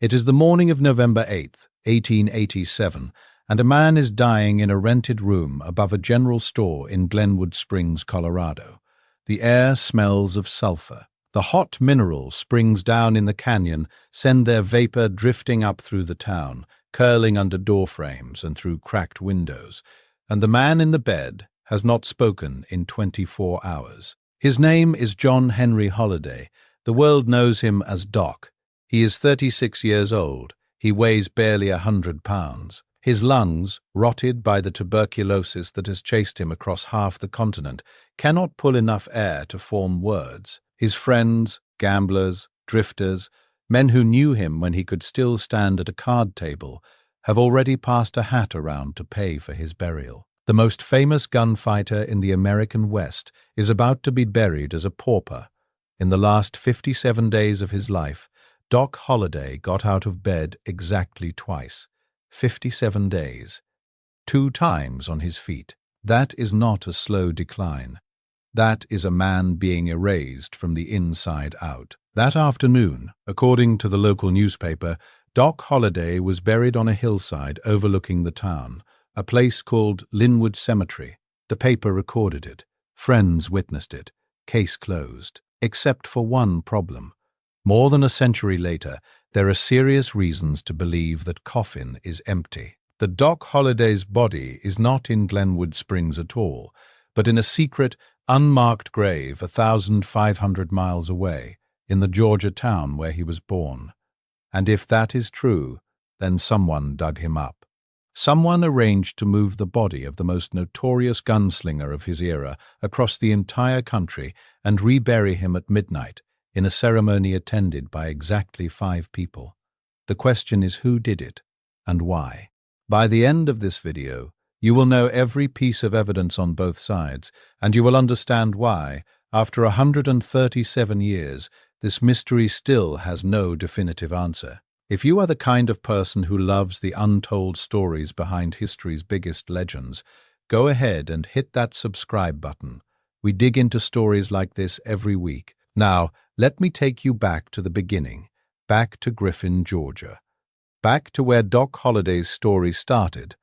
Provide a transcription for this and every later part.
It is the morning of November 8th, 1887, and a man is dying in a rented room above a general store in Glenwood Springs, Colorado. The air smells of sulfur. The hot mineral springs down in the canyon send their vapor drifting up through the town, curling under door frames and through cracked windows, and the man in the bed has not spoken in 24 hours. His name is John Henry Holliday. The world knows him as Doc. He is 36 years old. He weighs barely 100 pounds. His lungs, rotted by the tuberculosis that has chased him across half the continent, cannot pull enough air to form words. His friends, gamblers, drifters, men who knew him when he could still stand at a card table, have already passed a hat around to pay for his burial. The most famous gunfighter in the American West is about to be buried as a pauper. In the last 57 days of his life, Doc Holliday got out of bed exactly twice. 57 days. 2 times on his feet. That is not a slow decline. That is a man being erased from the inside out. That afternoon, according to the local newspaper, Doc Holliday was buried on a hillside overlooking the town, a place called Linwood Cemetery. The paper recorded it. Friends witnessed it. Case closed. Except for one problem. More than a century later, there are serious reasons to believe that Coffin is empty. The Doc Holliday's body is not in Glenwood Springs at all, but in a secret, unmarked grave 1,500 miles away, in the Georgia town where he was born. And if that is true, then someone dug him up. Someone arranged to move the body of the most notorious gunslinger of his era across the entire country and rebury him at midnight, in a ceremony attended by exactly 5 people. The question is who did it, and why. By the end of this video, you will know every piece of evidence on both sides, and you will understand why, after 137 years, this mystery still has no definitive answer. If you are the kind of person who loves the untold stories behind history's biggest legends, go ahead and hit that subscribe button. We dig into stories like this every week. Now, let me take you back to the beginning, back to Griffin, Georgia, back to where Doc Holliday's story started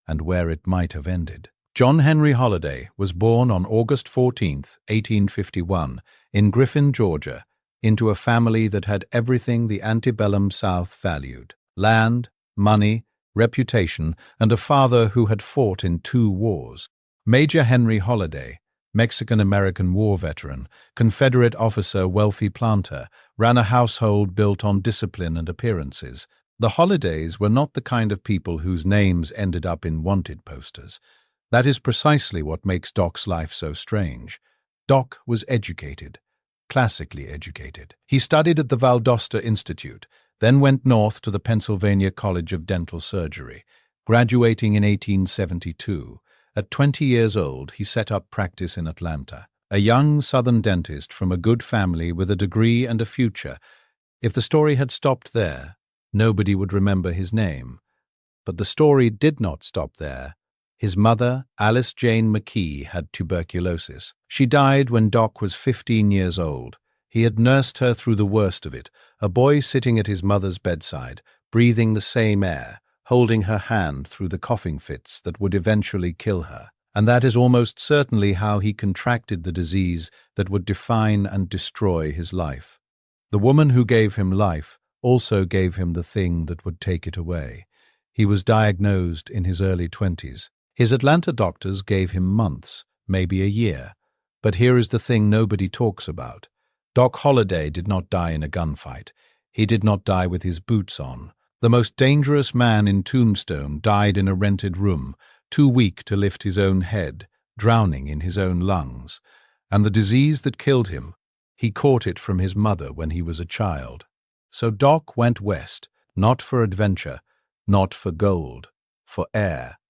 and where it might have ended. John Henry Holliday was born on August 14th, 1851, in Griffin, Georgia, into a family that had everything the antebellum South valued: land, money, reputation, and a father who had fought in 2 wars. Major Henry Holliday, Mexican-American war veteran, Confederate officer, wealthy planter, ran a household built on discipline and appearances. The Hollidays were not the kind of people whose names ended up in wanted posters. That is precisely what makes Doc's life so strange. Doc was educated, classically educated. He studied at the Valdosta Institute, then went north to the Pennsylvania College of Dental Surgery, graduating in 1872. At 20 years old, he set up practice in Atlanta. A young Southern dentist from a good family with a degree and a future. If the story had stopped there, nobody would remember his name. But the story did not stop there. His mother, Alice Jane McKee, had tuberculosis. She died when Doc was 15 years old. He had nursed her through the worst of it, a boy sitting at his mother's bedside, breathing the same air, holding her hand through the coughing fits that would eventually kill her. And that is almost certainly how he contracted the disease that would define and destroy his life. The woman who gave him life also gave him the thing that would take it away. He was diagnosed in his early 20s. His Atlanta doctors gave him months, maybe a year. But here is the thing nobody talks about. Doc Holliday did not die in a gunfight. He did not die with his boots on. The most dangerous man in Tombstone died in a rented room, too weak to lift his own head, drowning in his own lungs. And the disease that killed him, he caught it from his mother when he was a child. So Doc went west, not for adventure, not for gold, for air.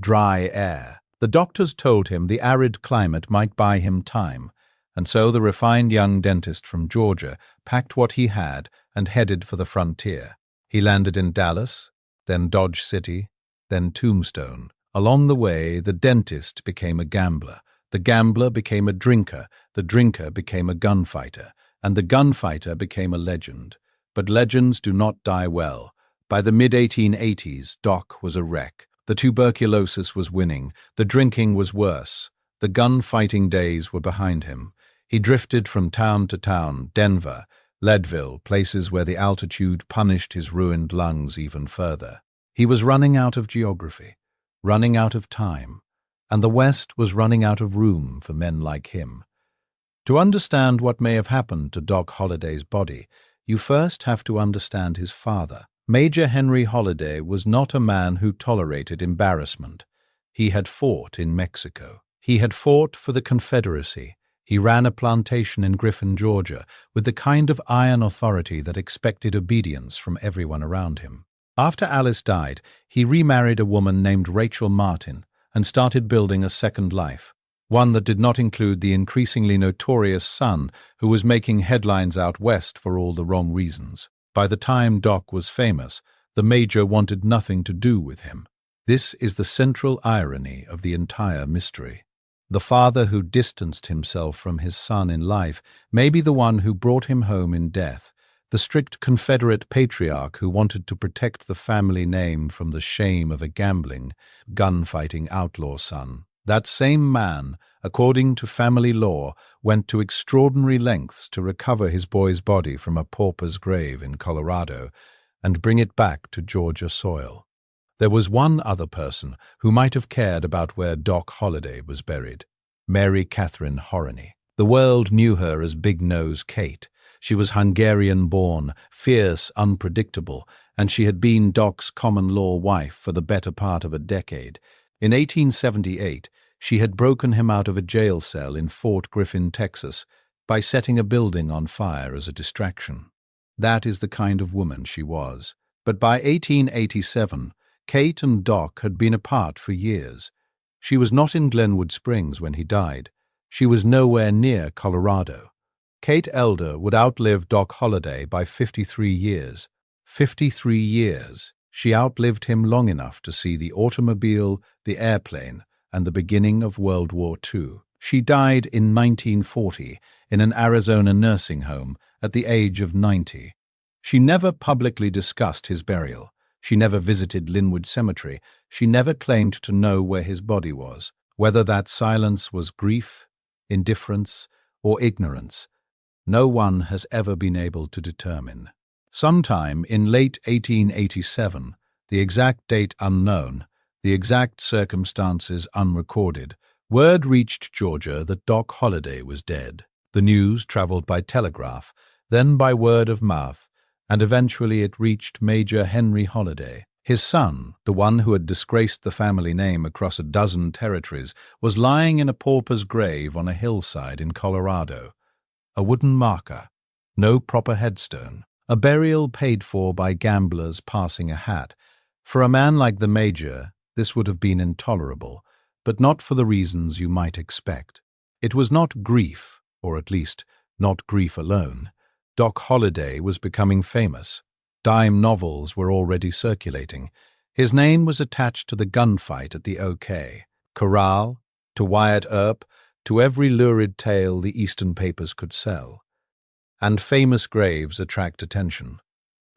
Dry air. The doctors told him the arid climate might buy him time, and so the refined young dentist from Georgia packed what he had and headed for the frontier. He landed in Dallas, then Dodge City, then Tombstone. Along the way, the dentist became a gambler. The gambler became a drinker. The drinker became a gunfighter. And the gunfighter became a legend. But legends do not die well. By the mid-1880s, Doc was a wreck. The tuberculosis was winning, the drinking was worse, the gun-fighting days were behind him. He drifted from town to town, Denver, Leadville, places where the altitude punished his ruined lungs even further. He was running out of geography, running out of time, and the West was running out of room for men like him. To understand what may have happened to Doc Holliday's body, you first have to understand his father. Major Henry Holliday was not a man who tolerated embarrassment. He had fought in Mexico. He had fought for the Confederacy. He ran a plantation in Griffin, Georgia, with the kind of iron authority that expected obedience from everyone around him. After Alice died, he remarried a woman named Rachel Martin and started building a second life, one that did not include the increasingly notorious son who was making headlines out west for all the wrong reasons. By the time Doc was famous, the Major wanted nothing to do with him. This is the central irony of the entire mystery. The father who distanced himself from his son in life may be the one who brought him home in death, the strict Confederate patriarch who wanted to protect the family name from the shame of a gambling, gun-fighting outlaw son. That same man, according to family law, went to extraordinary lengths to recover his boy's body from a pauper's grave in Colorado and bring it back to Georgia soil. There was one other person who might have cared about where Doc Holliday was buried, Mary Catherine Horany. The world knew her as Big Nose Kate. She was Hungarian-born, fierce, unpredictable, and she had been Doc's common-law wife for the better part of a decade. In 1878, she had broken him out of a jail cell in Fort Griffin, Texas, by setting a building on fire as a distraction. That is the kind of woman she was. But by 1887, Kate and Doc had been apart for years. She was not in Glenwood Springs when he died. She was nowhere near Colorado. Kate Elder would outlive Doc Holliday by 53 years. 53 years. She outlived him long enough to see the automobile, the airplane, and the beginning of World War II. She died in 1940 in an Arizona nursing home at the age of 90. She never publicly discussed his burial. She never visited Linwood Cemetery. She never claimed to know where his body was. Whether that silence was grief, indifference, or ignorance, no one has ever been able to determine. Sometime in late 1887, the exact date unknown, the exact circumstances unrecorded, word reached Georgia that Doc Holliday was dead. The news traveled by telegraph, then by word of mouth, and eventually it reached Major Henry Holliday. His son, the one who had disgraced the family name across a dozen territories, was lying in a pauper's grave on a hillside in Colorado. A wooden marker, no proper headstone, a burial paid for by gamblers passing a hat. For a man like the Major, this would have been intolerable, but not for the reasons you might expect. It was not grief, or at least not grief alone. Doc Holliday was becoming famous. Dime novels were already circulating. His name was attached to the gunfight at the OK, Corral, to Wyatt Earp, to every lurid tale the Eastern papers could sell. And famous graves attract attention.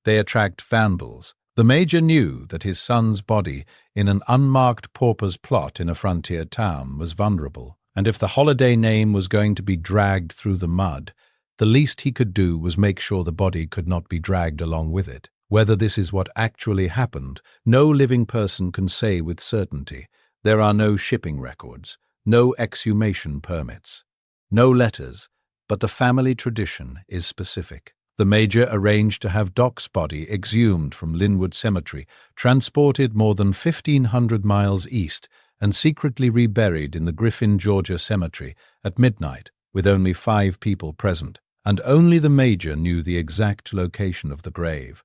They attract vandals. The Major knew that his son's body in an unmarked pauper's plot in a frontier town was vulnerable, and if the Holliday name was going to be dragged through the mud, the least he could do was make sure the body could not be dragged along with it. Whether this is what actually happened, no living person can say with certainty. There are no shipping records, no exhumation permits, no letters, but the family tradition is specific. The Major arranged to have Doc's body exhumed from Linwood Cemetery, transported more than 1,500 miles east, and secretly reburied in the Griffin, Georgia cemetery at midnight, with only 5 people present, and only the Major knew the exact location of the grave.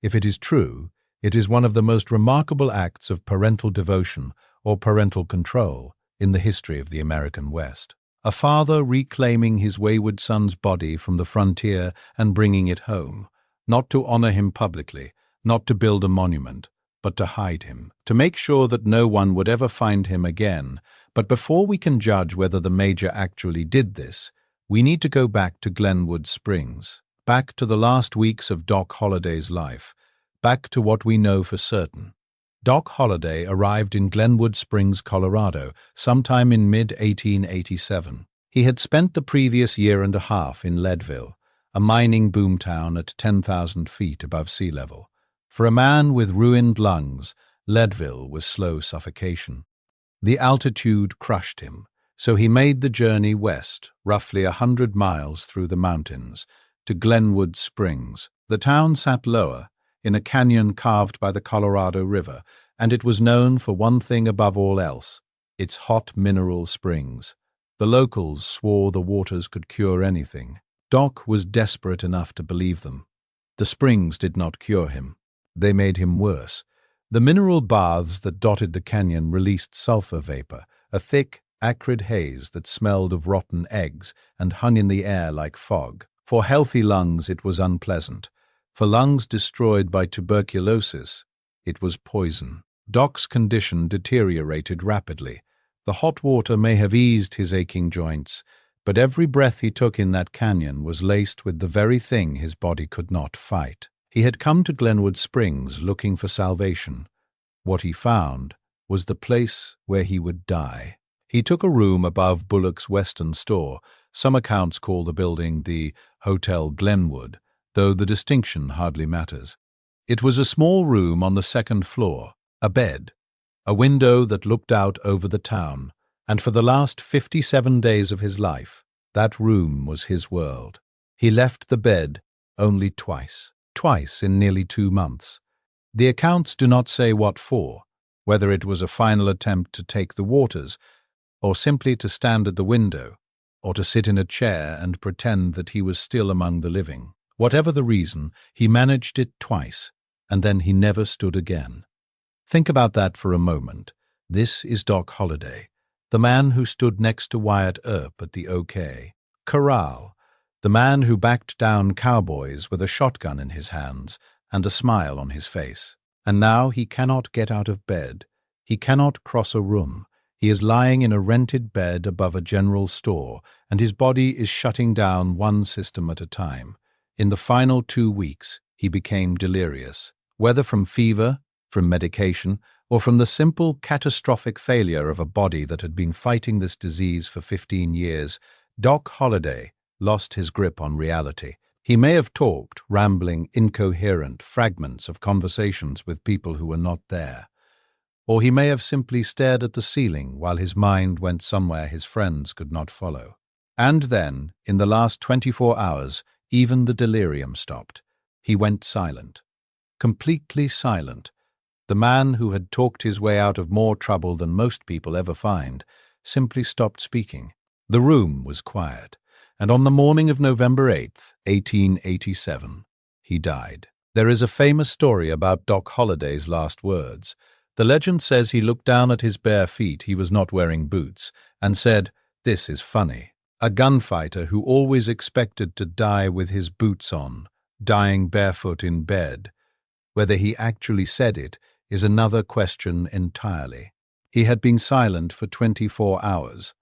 If it is true, it is one of the most remarkable acts of parental devotion or parental control in the history of the American West. A father reclaiming his wayward son's body from the frontier and bringing it home, not to honor him publicly, not to build a monument, but to hide him, to make sure that no one would ever find him again. But before we can judge whether the Major actually did this, we need to go back to Glenwood Springs. back to the last weeks of Doc Holliday's life, back to what we know for certain. Doc Holliday arrived in Glenwood Springs, Colorado, sometime in mid-1887. He had spent the previous year and a half in Leadville, a mining boomtown at 10,000 feet above sea level. For a man with ruined lungs, Leadville was slow suffocation. The altitude crushed him, so he made the journey west, roughly 100 miles through the mountains, to Glenwood Springs. The town sat lower, in a canyon carved by the Colorado River, and it was known for one thing above all else: its hot mineral springs. The locals swore the waters could cure anything. Doc was desperate enough to believe them. The springs did not cure him. They made him worse. The mineral baths that dotted the canyon released sulfur vapor, a thick, acrid haze that smelled of rotten eggs and hung in the air like fog. For healthy lungs, it was unpleasant. For lungs destroyed by tuberculosis, it was poison. Doc's condition deteriorated rapidly. The hot water may have eased his aching joints, but every breath he took in that canyon was laced with the very thing his body could not fight. He had come to Glenwood Springs looking for salvation. What he found was the place where he would die. He took a room above Bullock's Western store. Some accounts call the building the Hotel Glenwood, though the distinction hardly matters. It was a small room on the second floor, a bed, a window that looked out over the town, and for the last 57 days of his life, that room was his world. He left the bed only twice in nearly 2 months. The accounts do not say what for, whether it was a final attempt to take the waters, or simply to stand at the window, or to sit in a chair and pretend that he was still among the living. Whatever the reason, he managed it twice, and then he never stood again. Think about that for a moment. This is Doc Holliday, the man who stood next to Wyatt Earp at the OK. Corral, the man who backed down cowboys with a shotgun in his hands and a smile on his face. And now he cannot get out of bed. He cannot cross a room. He is lying in a rented bed above a general store, and his body is shutting down one system at a time. In the final 2 weeks, he became delirious, whether from fever, from medication, or from the simple catastrophic failure of a body that had been fighting this disease for 15 years. Doc Holliday lost his grip on reality. He may have talked, rambling, incoherent fragments of conversations with people who were not there. Or he may have simply stared at the ceiling while his mind went somewhere his friends could not follow. And then, in the last 24 hours, even the delirium stopped. He went silent. Completely silent. The man who had talked his way out of more trouble than most people ever find simply stopped speaking. The room was quiet, and on the morning of November 8th, 1887, he died. There is a famous story about Doc Holliday's last words. The legend says he looked down at his bare feet — he was not wearing boots — and said, "This is funny." A gunfighter who always expected to die with his boots on, dying barefoot in bed. Whether he actually said it is another question entirely. He had been silent for 24 hours,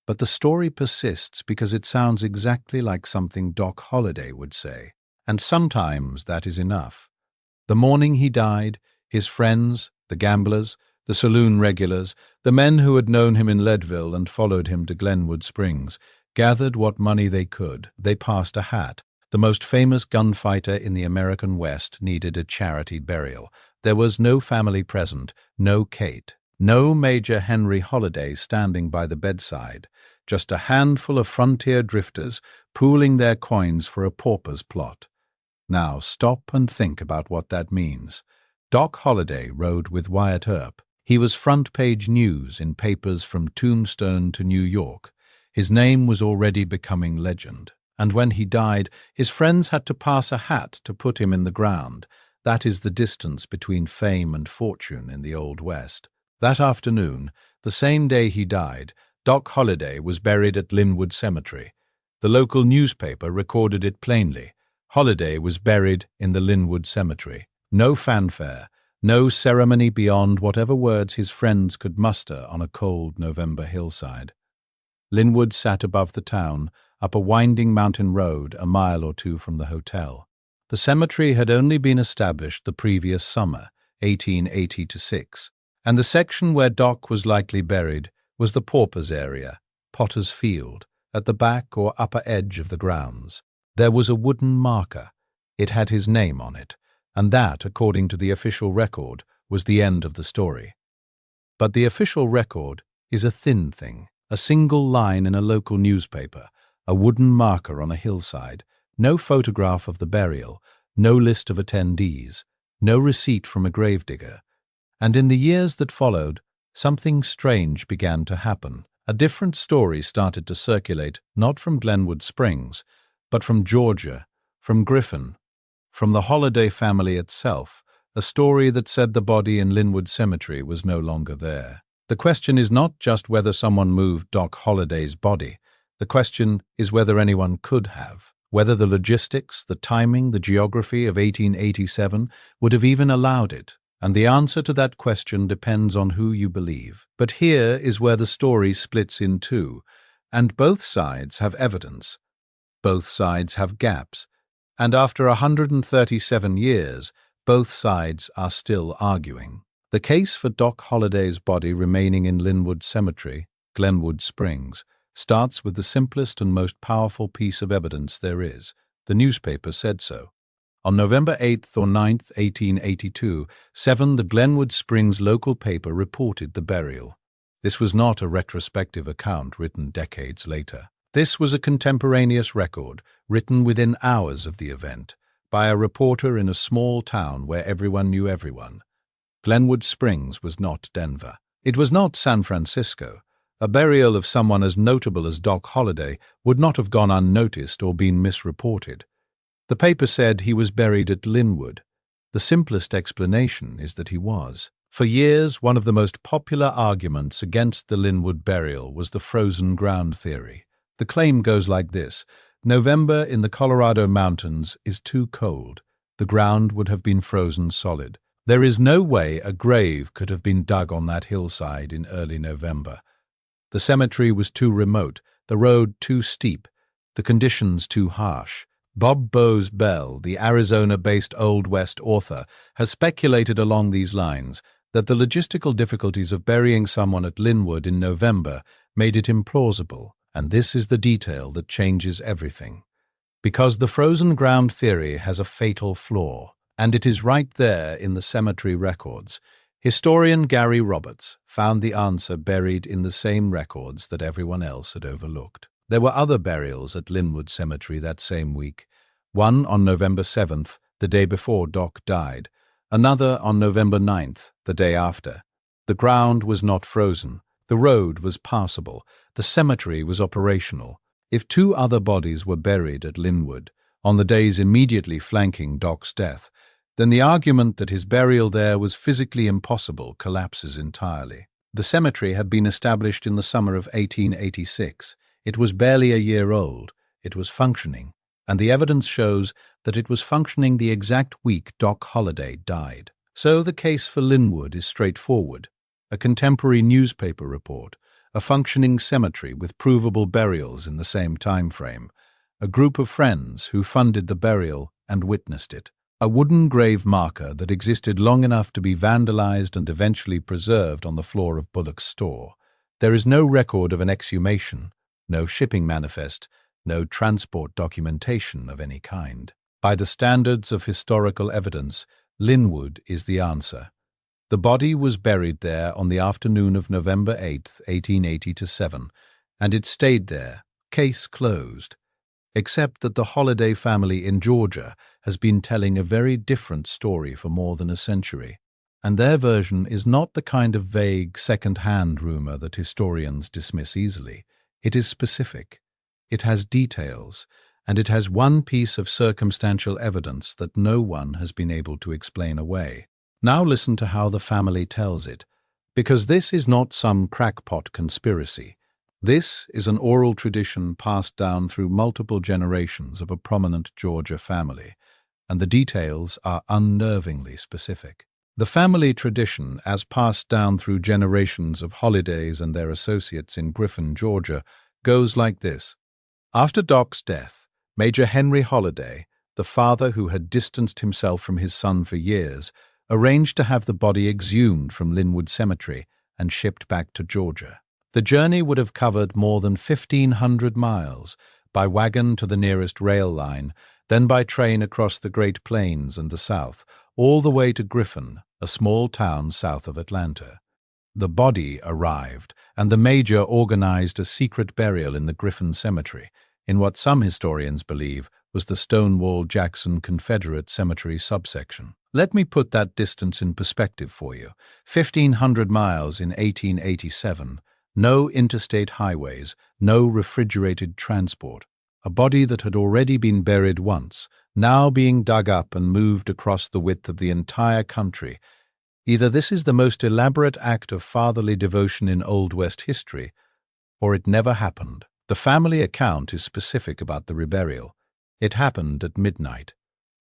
but the story persists because it sounds exactly like something Doc Holliday would say, and sometimes that is enough. The morning he died, his friends, the gamblers, the saloon regulars, the men who had known him in Leadville and followed him to Glenwood Springs, gathered what money they could. They passed a hat. The most famous gunfighter in the American West needed a charity burial. There was no family present, no Kate, no Major Henry Holliday standing by the bedside, just a handful of frontier drifters pooling their coins for a pauper's plot. Now stop and think about what that means. Doc Holliday rode with Wyatt Earp. He was front-page news in papers from Tombstone to New York. His name was already becoming legend. And when he died, his friends had to pass a hat to put him in the ground. That is the distance between fame and fortune in the Old West. That afternoon, the same day he died, Doc Holliday was buried at Linwood Cemetery. The local newspaper recorded it plainly. Holliday was buried in the Linwood Cemetery. No fanfare, no ceremony beyond whatever words his friends could muster on a cold November hillside. Linwood sat above the town, up a winding mountain road a mile or two from the hotel. The cemetery had only been established the previous summer, 1886, and the section where Doc was likely buried was the paupers area, Potter's Field, at the back or upper edge of the grounds. There was a wooden marker. It had his name on it, and that, according to the official record, was the end of the story. But the official record is a thin thing, a single line in a local newspaper, a wooden marker on a hillside, no photograph of the burial, no list of attendees, no receipt from a gravedigger. And in the years that followed, something strange began to happen. A different story started to circulate, not from Glenwood Springs, but from Georgia, from Griffin, from the Holliday family itself, a story that said the body in Linwood Cemetery was no longer there. The question is not just whether someone moved Doc Holliday's body. The question is whether anyone could have, whether the logistics, the timing, the geography of 1887 would have even allowed it. And the answer to that question depends on who you believe. But here is where the story splits in two, and both sides have evidence. Both sides have gaps, and after 137 years, both sides are still arguing. The case for Doc Holliday's body remaining in Linwood Cemetery, Glenwood Springs, starts with the simplest and most powerful piece of evidence there is. The newspaper said so. On November 8th or 9th, 1882, the Glenwood Springs local paper reported the burial. This was not a retrospective account written decades later. This was a contemporaneous record, written within hours of the event, by a reporter in a small town where everyone knew everyone. Glenwood Springs was not Denver. It was not San Francisco. A burial of someone as notable as Doc Holliday would not have gone unnoticed or been misreported. The paper said he was buried at Linwood. The simplest explanation is that he was. For years, one of the most popular arguments against the Linwood burial was the frozen ground theory. The claim goes like this: November in the Colorado mountains is too cold. The ground would have been frozen solid. There is no way a grave could have been dug on that hillside in early November. The cemetery was too remote, the road too steep, the conditions too harsh. Bob Bose Bell, the Arizona-based Old West author, has speculated along these lines that the logistical difficulties of burying someone at Linwood in November made it implausible, and this is the detail that changes everything. Because the frozen ground theory has a fatal flaw, and it is right there in the cemetery records. Historian Gary Roberts found the answer buried in the same records that everyone else had overlooked. There were other burials at Linwood Cemetery that same week. One on November 7th, the day before Doc died. Another on November 9th, the day after. The ground was not frozen. The road was passable. The cemetery was operational. If two other bodies were buried at Linwood on the days immediately flanking Doc's death, then the argument that his burial there was physically impossible collapses entirely. The cemetery had been established in the summer of 1886. It was barely a year old. It was functioning, and the evidence shows that it was functioning the exact week Doc Holliday died. So the case for Linwood is straightforward. A contemporary newspaper report, a functioning cemetery with provable burials in the same time frame, a group of friends who funded the burial and witnessed it, a wooden grave marker that existed long enough to be vandalized and eventually preserved on the floor of Bullock's store. There is no record of an exhumation, no shipping manifest, no transport documentation of any kind. By the standards of historical evidence, Linwood is the answer. The body was buried there on the afternoon of November 8, 1887, and it stayed there, case closed. Except that the Holliday family in Georgia has been telling a very different story for more than a century, and their version is not the kind of vague, second-hand rumor that historians dismiss easily. It is specific. It has details, and it has one piece of circumstantial evidence that no one has been able to explain away. Now listen to how the family tells it, because this is not some crackpot conspiracy. This is an oral tradition passed down through multiple generations of a prominent Georgia family, and the details are unnervingly specific. The family tradition, as passed down through generations of Hollidays and their associates in Griffin, Georgia, goes like this. After Doc's death, Major Henry Holliday, the father who had distanced himself from his son for years, arranged to have the body exhumed from Linwood Cemetery and shipped back to Georgia. The journey would have covered more than 1,500 miles, by wagon to the nearest rail line, then by train across the Great Plains and the South, all the way to Griffin, a small town south of Atlanta. The body arrived, and the major organized a secret burial in the Griffin Cemetery, in what some historians believe was the Stonewall Jackson Confederate Cemetery subsection. Let me put that distance in perspective for you. 1,500 miles in 1887, no interstate highways, no refrigerated transport. A body that had already been buried once, now being dug up and moved across the width of the entire country. Either this is the most elaborate act of fatherly devotion in Old West history, or it never happened. The family account is specific about the reburial. It happened at midnight.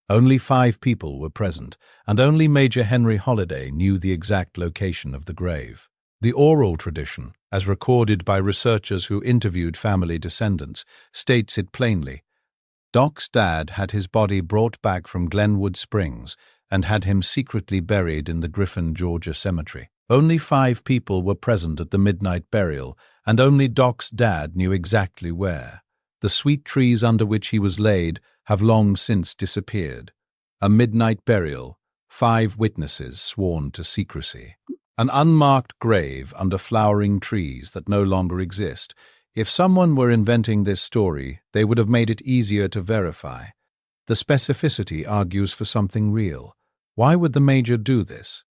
Only 5 people were present, and only Major Henry Holliday knew the exact location of the grave. The oral tradition, as recorded by researchers who interviewed family descendants, states it plainly. Doc's dad had his body brought back from Glenwood Springs and had him secretly buried in the Griffin, Georgia cemetery. Only 5 people were present at the midnight burial, and only Doc's dad knew exactly where. The sweet trees under which he was laid have long since disappeared. A midnight burial, 5 witnesses sworn to secrecy. An unmarked grave under flowering trees that no longer exist. If someone were inventing this story, they would have made it easier to verify. The specificity argues for something real. Why would the major do this?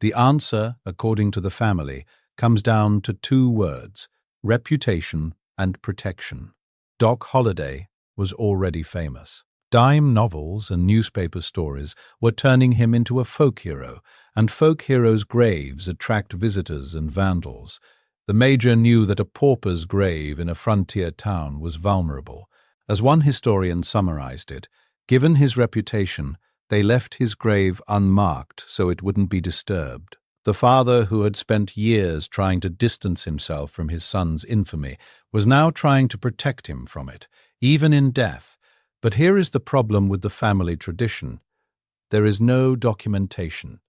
The answer, according to the family, comes down to 2 words: reputation and protection. Doc Holliday was already famous. Dime novels and newspaper stories were turning him into a folk hero, and folk heroes' graves attract visitors and vandals. The major knew that a pauper's grave in a frontier town was vulnerable. As one historian summarized it, given his reputation, they left his grave unmarked so it wouldn't be disturbed. The father, who had spent years trying to distance himself from his son's infamy, was now trying to protect him from it, even in death. But here is the problem with the family tradition. There is no documentation.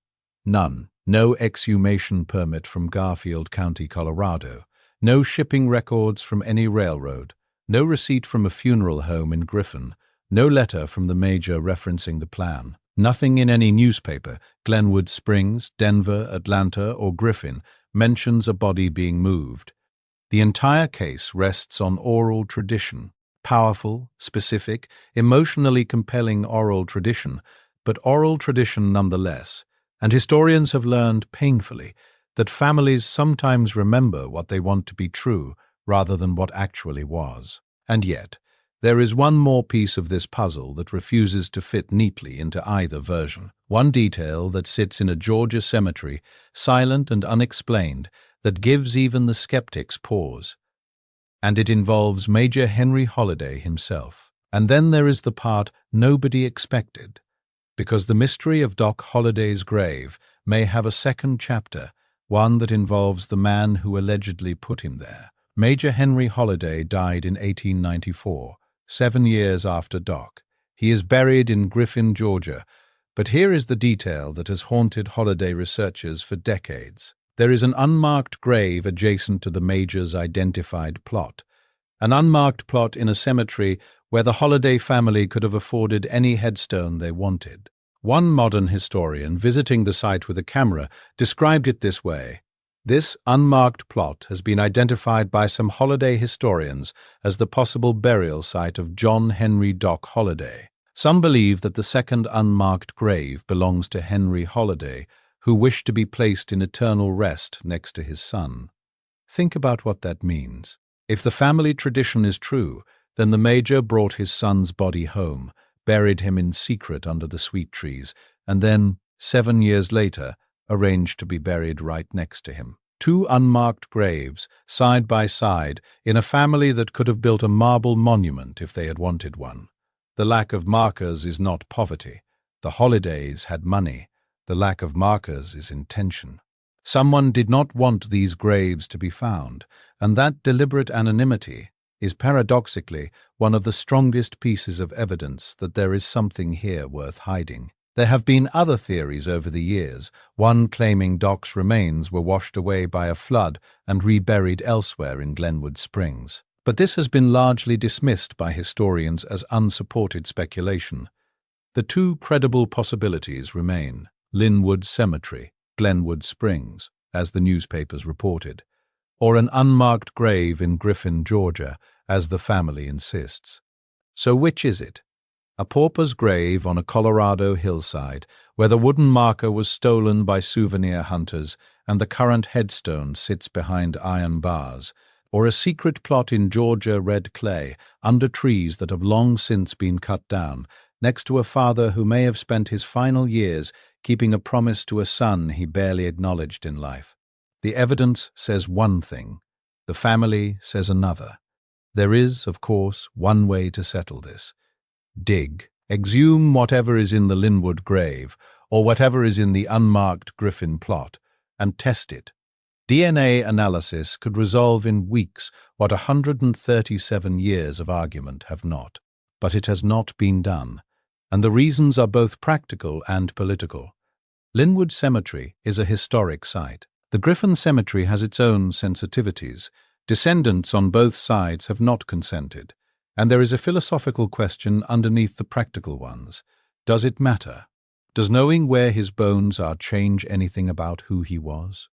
None. No exhumation permit from Garfield County, Colorado. No shipping records from any railroad. No receipt from a funeral home in Griffin. No letter from the major referencing the plan. Nothing in any newspaper, Glenwood Springs, Denver, Atlanta, or Griffin, mentions a body being moved. The entire case rests on oral tradition. Powerful, specific, emotionally compelling oral tradition, but oral tradition nonetheless. And historians have learned painfully that families sometimes remember what they want to be true rather than what actually was. And yet, there is one more piece of this puzzle that refuses to fit neatly into either version. One detail that sits in a Georgia cemetery, silent and unexplained, that gives even the skeptics pause. And it involves Major Henry Holliday himself. And then there is the part nobody expected, because the mystery of Doc Holliday's grave may have a second chapter, one that involves the man who allegedly put him there. Major Henry Holliday died in 1894, 7 years after Doc. He is buried in Griffin, Georgia, but here is the detail that has haunted Holliday researchers for decades. There is an unmarked grave adjacent to the major's identified plot, an unmarked plot in a cemetery where the Holliday family could have afforded any headstone they wanted. One modern historian visiting the site with a camera described it this way: "This unmarked plot has been identified by some Holliday historians as the possible burial site of John Henry Doc Holliday." Some believe that the second unmarked grave belongs to Henry Holliday, who wished to be placed in eternal rest next to his son. Think about what that means. If the family tradition is true, then the major brought his son's body home, buried him in secret under the sweet trees, and then, 7 years later, arranged to be buried right next to him. 2 unmarked graves, side by side, in a family that could have built a marble monument if they had wanted one. The lack of markers is not poverty. The Hollidays had money. The lack of markers is intention. Someone did not want these graves to be found, and that deliberate anonymity, is paradoxically one of the strongest pieces of evidence that there is something here worth hiding. There have been other theories over the years, one claiming Doc's remains were washed away by a flood and reburied elsewhere in Glenwood Springs. But this has been largely dismissed by historians as unsupported speculation. The two credible possibilities remain: Linwood Cemetery, Glenwood Springs, as the newspapers reported, or an unmarked grave in Griffin, Georgia, as the family insists. So which is it? A pauper's grave on a Colorado hillside, where the wooden marker was stolen by souvenir hunters and the current headstone sits behind iron bars, or a secret plot in Georgia red clay, under trees that have long since been cut down, next to a father who may have spent his final years keeping a promise to a son he barely acknowledged in life. The evidence says one thing, the family says another. There is, of course, one way to settle this. Dig, exhume whatever is in the Linwood grave, or whatever is in the unmarked Griffin plot, and test it. DNA analysis could resolve in weeks what 137 years of argument have not. But it has not been done, and the reasons are both practical and political. Linwood Cemetery is a historic site. The Griffin Cemetery has its own sensitivities. Descendants on both sides have not consented, and there is a philosophical question underneath the practical ones. Does it matter? Does knowing where his bones are change anything about who he was?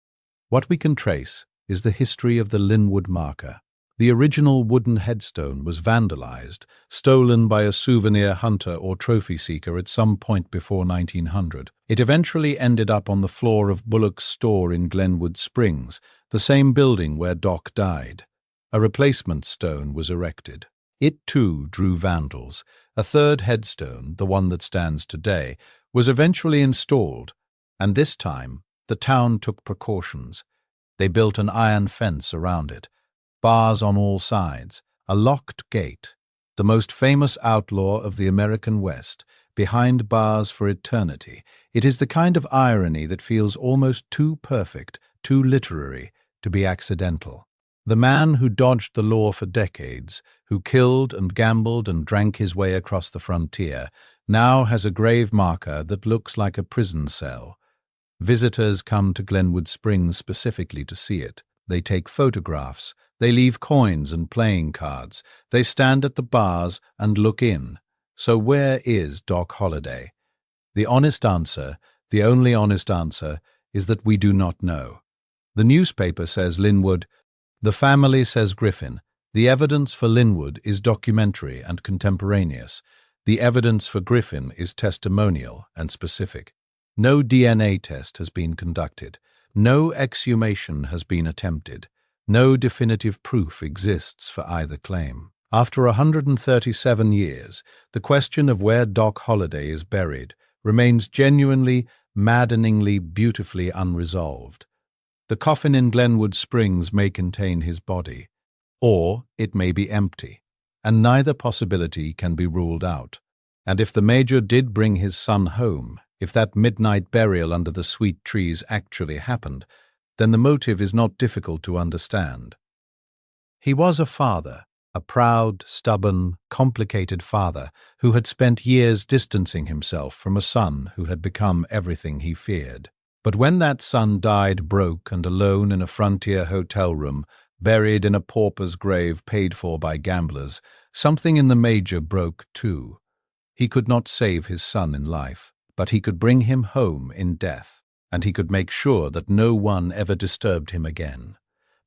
What we can trace is the history of the Linwood marker. The original wooden headstone was vandalized, stolen by a souvenir hunter or trophy seeker at some point before 1900. It eventually ended up on the floor of Bullock's store in Glenwood Springs, the same building where Doc died. A replacement stone was erected. It too drew vandals. A third headstone, the one that stands today, was eventually installed, and this time the town took precautions. They built an iron fence around it, bars on all sides, a locked gate, the most famous outlaw of the American West, behind bars for eternity. It is the kind of irony that feels almost too perfect, too literary, to be accidental. The man who dodged the law for decades, who killed and gambled and drank his way across the frontier, now has a grave marker that looks like a prison cell. Visitors come to Glenwood Springs specifically to see it. They take photographs, they leave coins and playing cards, they stand at the bars and look in. So where is Doc Holliday? The honest answer, the only honest answer, is that we do not know. The newspaper says Linwood, the family says Griffin. The evidence for Linwood is documentary and contemporaneous. The evidence for Griffin is testimonial and specific. No DNA test has been conducted. No exhumation has been attempted. No definitive proof exists for either claim. After 137 years, the question of where Doc Holliday is buried remains genuinely, maddeningly, beautifully unresolved. The coffin in Glenwood Springs may contain his body, or it may be empty, and neither possibility can be ruled out. And if the Major did bring his son home, if that midnight burial under the sweet trees actually happened, then the motive is not difficult to understand. He was a father, a proud, stubborn, complicated father who had spent years distancing himself from a son who had become everything he feared. But when that son died broke and alone in a frontier hotel room, buried in a pauper's grave paid for by gamblers, something in the Major broke too. He could not save his son in life, but he could bring him home in death, and he could make sure that no one ever disturbed him again.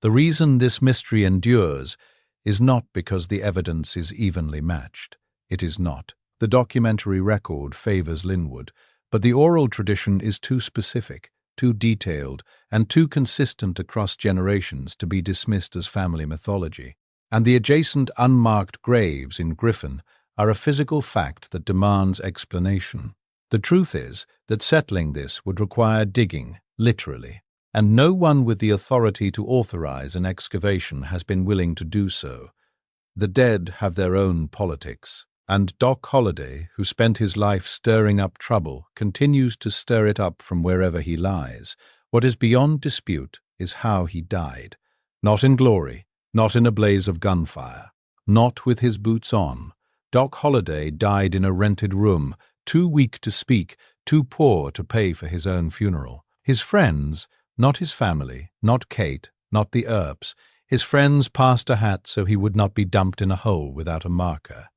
The reason this mystery endures is not because the evidence is evenly matched. It is not. The documentary record favors Linwood, but the oral tradition is too specific, too detailed, and too consistent across generations to be dismissed as family mythology. And the adjacent unmarked graves in Griffin are a physical fact that demands explanation. The truth is that settling this would require digging, literally, and no one with the authority to authorize an excavation has been willing to do so. The dead have their own politics, and Doc Holliday, who spent his life stirring up trouble, continues to stir it up from wherever he lies. What is beyond dispute is how he died. Not in glory, not in a blaze of gunfire, not with his boots on. Doc Holliday died in a rented room, too weak to speak, too poor to pay for his own funeral. His friends, not his family, not Kate, not the Earps, his friends passed a hat so he would not be dumped in a hole without a marker.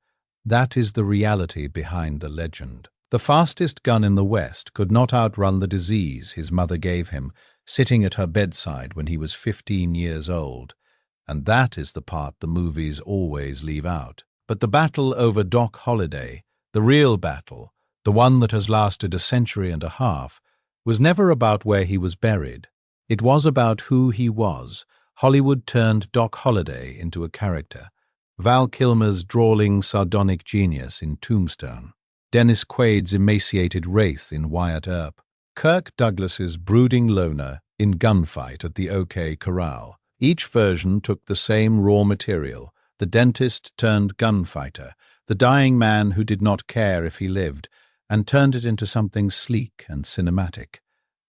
That is the reality behind the legend. The fastest gun in the West could not outrun the disease his mother gave him, sitting at her bedside when he was 15 years old. And that is the part the movies always leave out. But the battle over Doc Holliday, the real battle, the one that has lasted a century and a half, was never about where he was buried. It was about who he was. Hollywood turned Doc Holliday into a character. Val Kilmer's drawling, sardonic genius in Tombstone. Dennis Quaid's emaciated wraith in Wyatt Earp. Kirk Douglas's brooding loner in Gunfight at the OK Corral. Each version took the same raw material, the dentist turned gunfighter, the dying man who did not care if he lived, and turned it into something sleek and cinematic.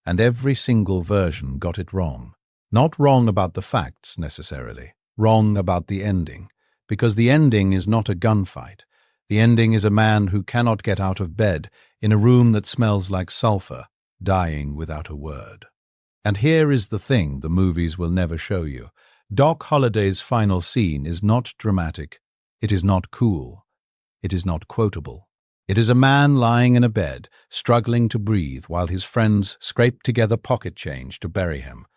And every single version got it wrong. Not wrong about the facts, necessarily. Wrong about the ending. Because the ending is not a gunfight. The ending is a man who cannot get out of bed in a room that smells like sulfur, dying without a word. And here is the thing the movies will never show you. Doc Holliday's final scene is not dramatic. It is not cool. It is not quotable. It is a man lying in a bed, struggling to breathe while his friends scrape together pocket change to bury him.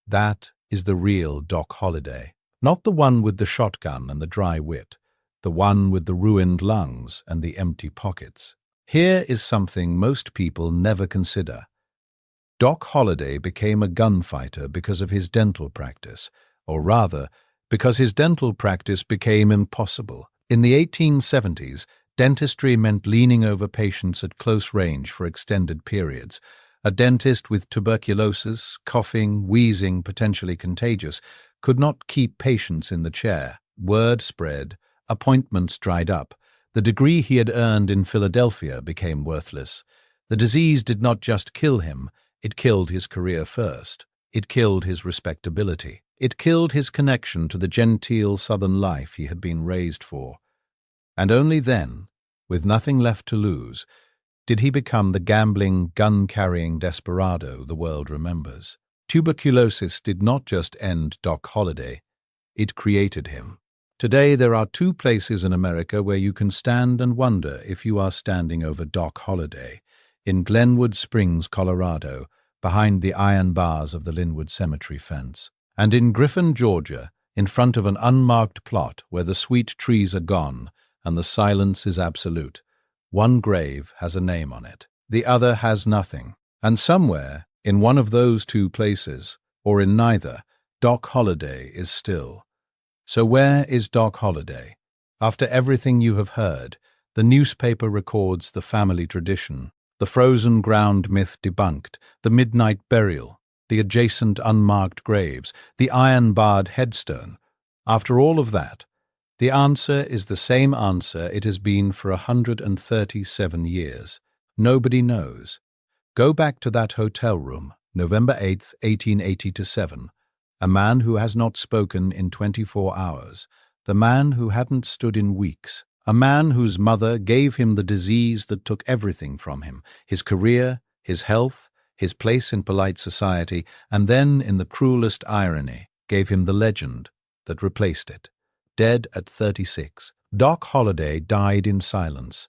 That is the real Doc Holliday. Not the one with the shotgun and the dry wit. The one with the ruined lungs and the empty pockets. Here is something most people never consider. Doc Holliday became a gunfighter because of his dental practice, or rather, because his dental practice became impossible. In the 1870s, dentistry meant leaning over patients at close range for extended periods. A dentist with tuberculosis, coughing, wheezing, potentially contagious, could not keep patients in the chair. Word spread, appointments dried up. The degree he had earned in Philadelphia became worthless. The disease did not just kill him, it killed his career first. It killed his respectability. It killed his connection to the genteel southern life he had been raised for. And only then, with nothing left to lose, did he become the gambling, gun-carrying desperado the world remembers. Tuberculosis did not just end Doc Holliday, it created him. Today there are two places in America where you can stand and wonder if you are standing over Doc Holliday. In Glenwood Springs, Colorado, behind the iron bars of the Linwood Cemetery fence. And in Griffin, Georgia, in front of an unmarked plot where the sweet trees are gone and the silence is absolute. One grave has a name on it, the other has nothing. And somewhere, in one of those two places, or in neither, Doc Holliday is still. So where is Doc Holliday? After everything you have heard, the newspaper records the family tradition, the frozen ground myth debunked, the midnight burial, the adjacent unmarked graves, the iron-barred headstone. After all of that, the answer is the same answer it has been for 137 years. Nobody knows. Go back to that hotel room, November 8th, 1887. A man who has not spoken in 24 hours. The man who hadn't stood in weeks. A man whose mother gave him the disease that took everything from him, his career, his health, his place in polite society, and then, in the cruelest irony, gave him the legend that replaced it. Dead at 36, Doc Holliday died in silence,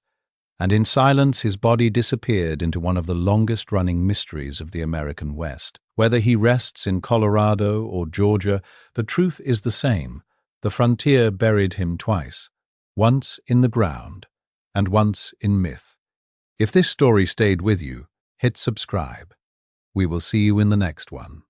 and in silence his body disappeared into one of the longest-running mysteries of the American West. Whether he rests in Colorado or Georgia, the truth is the same. The frontier buried him twice. Once in the ground, and once in myth. If this story stayed with you, hit subscribe. We will see you in the next one.